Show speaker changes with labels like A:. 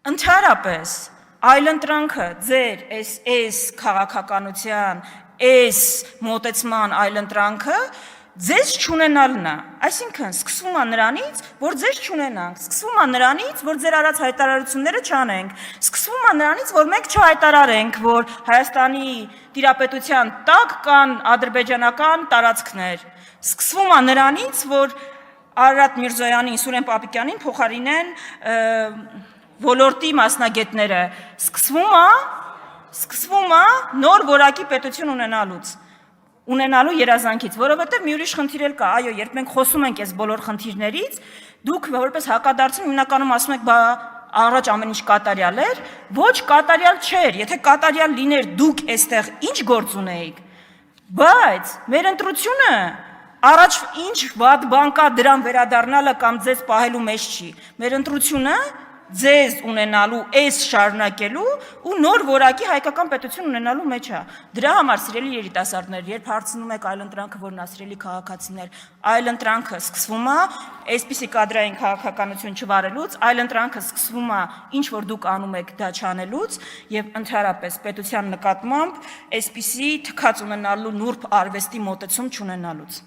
A: Ընդհանրապես այլընտրանքը ձեր այս քաղաքականության, այս մոտեցման այլընտրանքը ձեզ չունենալն է, այսինքն սկսվում է նրանից, որ ձեզ չունենանք, սկսվում է նրանից, որ ձեր արած հայտարարությունները չանենք, սկսվում է նրանից, որ մենք չհայտարարենք, որ Հայաստանի տիրապետության տակ կան ադրբեջանական տարածքներ, սկսվում է նրանից, որ Արարատ Միրզոյանին, Սուրեն Պապիկյանին փոխարինեն ոլորտի մասնագետները, սկսվում է նոր որակի պետություն ունենալու երազանքից, որովհետև մի ուրիշ խնդիր էլ կա, այո, երբ մենք խոսում ենք այս բոլոր խնդիրներից, դուք որպես հակադարձում հիմնականում ասում եք, բա առաջ ամեն ինչ կատարյալ էր, ոչ կատարյալ չէր, եթե կատարյալ լիներ դուք այստեղ ինչ գործ ունեիք, բայց մեր ընտրությունը առաջ ինչ վատ բան կա դրան վերադառնալը կամ ձեզ պահելու մեջ չի, մեր ընտրությունը ձեզ ունենալու, այս շարունակելու ու նոր որակի հայկական պետություն ունենալու մեջ է։ Դրա համար, սիրելի երիտասարդներ, երբ հարցնում եք այլընտրանքը, որն է, սիրելի քաղաքացիներ, այլընտրանքը սկսվում է այսպիսի կադրային քաղաքականություն չվարելուց, այլընտրանքը սկսվում է ինչ որ դուք անում եք դա չանելուց եւ ընդհանրապես պետության նկատմամբ այսպիսի թքած ունենալու նուրբ արվեստի մոտեցում չունենալուց։